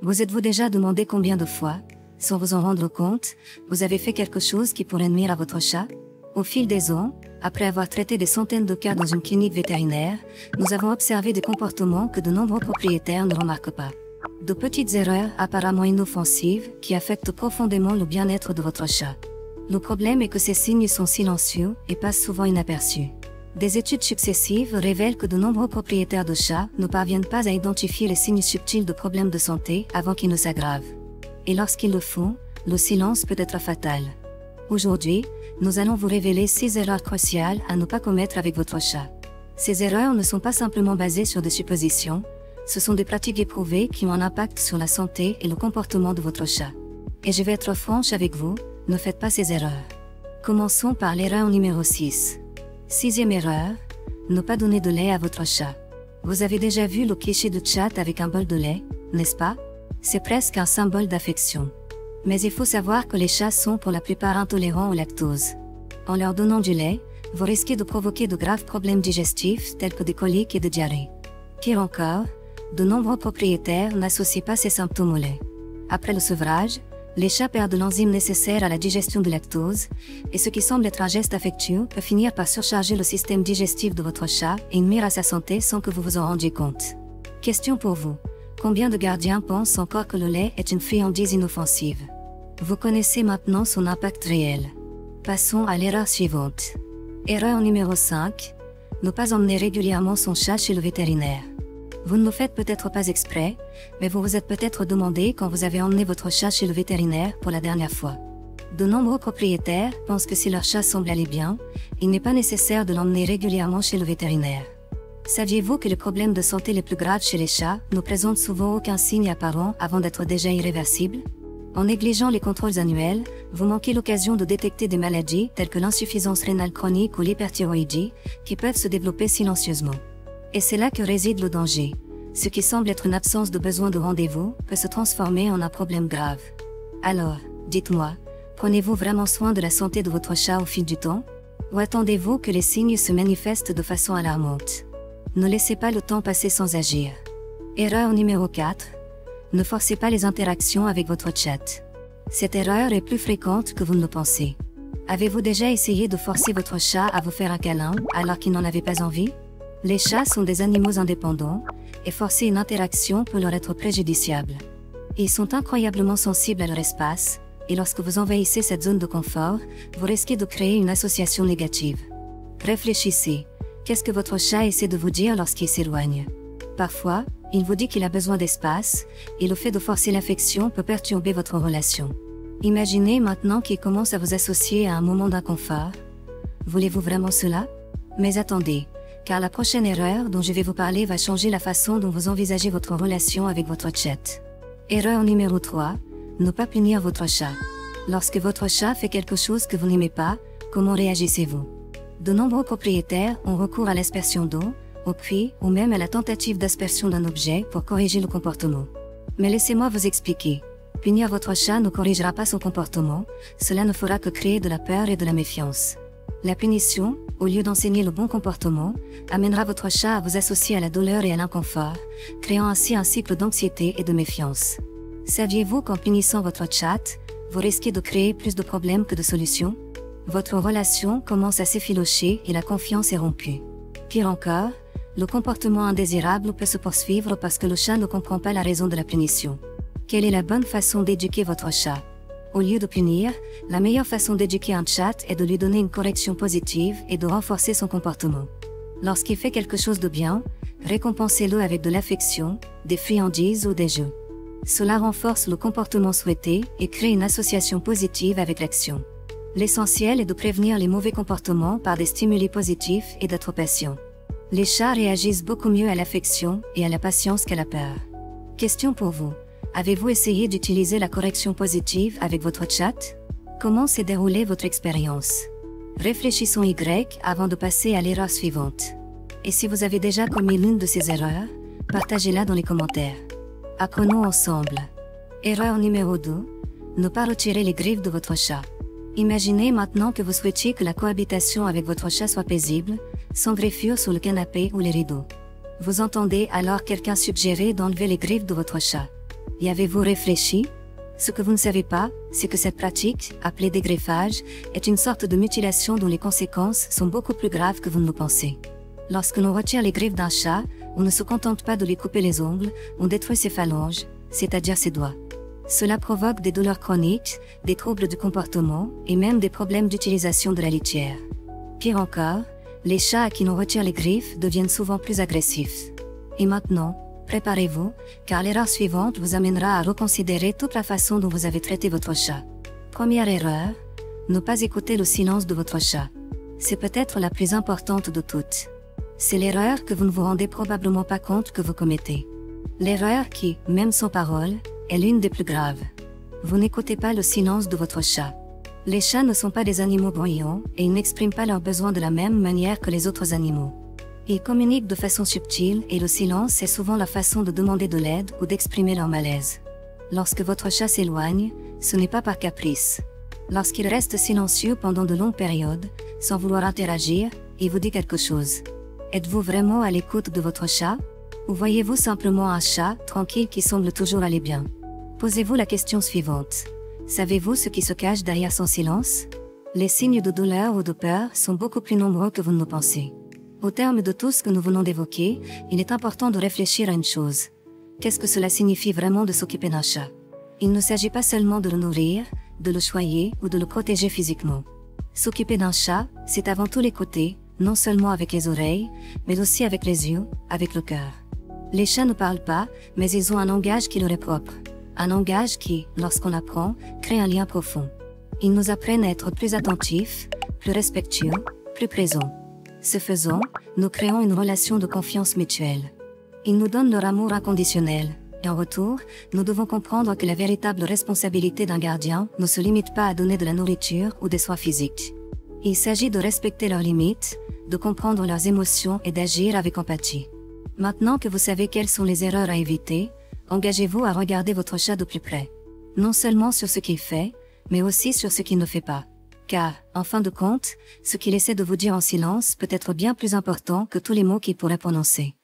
Vous êtes-vous déjà demandé combien de fois, sans vous en rendre compte, vous avez fait quelque chose qui pourrait nuire à votre chat? Au fil des ans, après avoir traité des centaines de cas dans une clinique vétérinaire, nous avons observé des comportements que de nombreux propriétaires ne remarquent pas. De petites erreurs apparemment inoffensives qui affectent profondément le bien-être de votre chat. Le problème est que ces signes sont silencieux et passent souvent inaperçus. Des études successives révèlent que de nombreux propriétaires de chats ne parviennent pas à identifier les signes subtils de problèmes de santé avant qu'ils ne s'aggravent. Et lorsqu'ils le font, le silence peut être fatal. Aujourd'hui, nous allons vous révéler 6 erreurs cruciales à ne pas commettre avec votre chat. Ces erreurs ne sont pas simplement basées sur des suppositions, ce sont des pratiques éprouvées qui ont un impact sur la santé et le comportement de votre chat. Et je vais être franche avec vous, ne faites pas ces erreurs. Commençons par l'erreur numéro 6. 6e erreur, ne pas donner de lait à votre chat. Vous avez déjà vu le cliché de chat avec un bol de lait, n'est-ce pas? C'est presque un symbole d'affection. Mais il faut savoir que les chats sont pour la plupart intolérants au lactose. En leur donnant du lait, vous risquez de provoquer de graves problèmes digestifs tels que des coliques et des diarrhées. Pire encore, de nombreux propriétaires n'associent pas ces symptômes au lait. Après le sevrage, les chats perdent l'enzyme nécessaire à la digestion du lactose, et ce qui semble être un geste affectueux peut finir par surcharger le système digestif de votre chat et nuire à sa santé sans que vous vous en rendiez compte. Question pour vous. Combien de gardiens pensent encore que le lait est une friandise inoffensive? Vous connaissez maintenant son impact réel. Passons à l'erreur suivante. Erreur numéro 5. Ne pas emmener régulièrement son chat chez le vétérinaire. Vous ne le faites peut-être pas exprès, mais vous vous êtes peut-être demandé quand vous avez emmené votre chat chez le vétérinaire pour la dernière fois. De nombreux propriétaires pensent que si leur chat semble aller bien, il n'est pas nécessaire de l'emmener régulièrement chez le vétérinaire. Saviez-vous que les problèmes de santé les plus graves chez les chats ne présentent souvent aucun signe apparent avant d'être déjà irréversibles? En négligeant les contrôles annuels, vous manquez l'occasion de détecter des maladies telles que l'insuffisance rénale chronique ou l'hyperthyroïdie, qui peuvent se développer silencieusement. Et c'est là que réside le danger. Ce qui semble être une absence de besoin de rendez-vous peut se transformer en un problème grave. Alors, dites-moi, prenez-vous vraiment soin de la santé de votre chat au fil du temps? Ou attendez-vous que les signes se manifestent de façon alarmante? Ne laissez pas le temps passer sans agir. Erreur numéro 4. Ne forcez pas les interactions avec votre chat. Cette erreur est plus fréquente que vous ne le pensez. Avez-vous déjà essayé de forcer votre chat à vous faire un câlin alors qu'il n'en avait pas envie? Les chats sont des animaux indépendants, et forcer une interaction peut leur être préjudiciable. Ils sont incroyablement sensibles à leur espace, et lorsque vous envahissez cette zone de confort, vous risquez de créer une association négative. Réfléchissez. Qu'est-ce que votre chat essaie de vous dire lorsqu'il s'éloigne? Parfois, il vous dit qu'il a besoin d'espace, et le fait de forcer l'affection peut perturber votre relation. Imaginez maintenant qu'il commence à vous associer à un moment d'inconfort. Voulez-vous vraiment cela? Mais attendez, car la prochaine erreur dont je vais vous parler va changer la façon dont vous envisagez votre relation avec votre chat. Erreur numéro 3. Ne pas punir votre chat. Lorsque votre chat fait quelque chose que vous n'aimez pas, comment réagissez-vous? De nombreux propriétaires ont recours à l'aspersion d'eau, au cri ou même à la tentative d'aspersion d'un objet pour corriger le comportement. Mais laissez-moi vous expliquer. Punir votre chat ne corrigera pas son comportement, cela ne fera que créer de la peur et de la méfiance. La punition, au lieu d'enseigner le bon comportement, amènera votre chat à vous associer à la douleur et à l'inconfort, créant ainsi un cycle d'anxiété et de méfiance. Saviez-vous qu'en punissant votre chat, vous risquez de créer plus de problèmes que de solutions? Votre relation commence à s'effilocher et la confiance est rompue. Pire encore, le comportement indésirable peut se poursuivre parce que le chat ne comprend pas la raison de la punition. Quelle est la bonne façon d'éduquer votre chat? Au lieu de punir, la meilleure façon d'éduquer un chat est de lui donner une correction positive et de renforcer son comportement. Lorsqu'il fait quelque chose de bien, récompensez-le avec de l'affection, des friandises ou des jeux. Cela renforce le comportement souhaité et crée une association positive avec l'action. L'essentiel est de prévenir les mauvais comportements par des stimuli positifs et d'être patient. Les chats réagissent beaucoup mieux à l'affection et à la patience qu'à la peur. Question pour vous. Avez-vous essayé d'utiliser la correction positive avec votre chat? Comment s'est déroulée votre expérience? Réfléchissons Y avant de passer à l'erreur suivante. Et si vous avez déjà commis l'une de ces erreurs, partagez-la dans les commentaires. Apprenons ensemble. Erreur numéro 2. Ne pas retirer les griffes de votre chat. Imaginez maintenant que vous souhaitiez que la cohabitation avec votre chat soit paisible, sans griffures sur le canapé ou les rideaux. Vous entendez alors quelqu'un suggérer d'enlever les griffes de votre chat. Y avez-vous réfléchi? Ce que vous ne savez pas, c'est que cette pratique, appelée dégreffage, est une sorte de mutilation dont les conséquences sont beaucoup plus graves que vous ne le pensez. Lorsque l'on retire les griffes d'un chat, on ne se contente pas de lui couper les ongles, on détruit ses phalanges, c'est-à-dire ses doigts. Cela provoque des douleurs chroniques, des troubles du comportement et même des problèmes d'utilisation de la litière. Pire encore, les chats à qui l'on retire les griffes deviennent souvent plus agressifs. Et maintenant, préparez-vous, car l'erreur suivante vous amènera à reconsidérer toute la façon dont vous avez traité votre chat. Première erreur, ne pas écouter le silence de votre chat. C'est peut-être la plus importante de toutes. C'est l'erreur que vous ne vous rendez probablement pas compte que vous commettez. L'erreur qui, même sans parole, est l'une des plus graves. Vous n'écoutez pas le silence de votre chat. Les chats ne sont pas des animaux bruyants et ils n'expriment pas leurs besoins de la même manière que les autres animaux. Ils communiquent de façon subtile et le silence est souvent la façon de demander de l'aide ou d'exprimer leur malaise. Lorsque votre chat s'éloigne, ce n'est pas par caprice. Lorsqu'il reste silencieux pendant de longues périodes, sans vouloir interagir, il vous dit quelque chose. Êtes-vous vraiment à l'écoute de votre chat? Ou voyez-vous simplement un chat tranquille qui semble toujours aller bien? Posez-vous la question suivante. Savez-vous ce qui se cache derrière son silence? Les signes de douleur ou de peur sont beaucoup plus nombreux que vous ne le pensez. Au terme de tout ce que nous venons d'évoquer, il est important de réfléchir à une chose. Qu'est-ce que cela signifie vraiment de s'occuper d'un chat? Il ne s'agit pas seulement de le nourrir, de le choyer ou de le protéger physiquement. S'occuper d'un chat, c'est avant tout l'écouter, non seulement avec les oreilles, mais aussi avec les yeux, avec le cœur. Les chats ne parlent pas, mais ils ont un langage qui leur est propre. Un langage qui, lorsqu'on l'apprend, crée un lien profond. Ils nous apprennent à être plus attentifs, plus respectueux, plus présents. Ce faisant, nous créons une relation de confiance mutuelle. Ils nous donnent leur amour inconditionnel, et en retour, nous devons comprendre que la véritable responsabilité d'un gardien ne se limite pas à donner de la nourriture ou des soins physiques. Il s'agit de respecter leurs limites, de comprendre leurs émotions et d'agir avec empathie. Maintenant que vous savez quelles sont les erreurs à éviter, engagez-vous à regarder votre chat de plus près. Non seulement sur ce qu'il fait, mais aussi sur ce qu'il ne fait pas. Car, en fin de compte, ce qu'il essaie de vous dire en silence peut être bien plus important que tous les mots qu'il pourrait prononcer.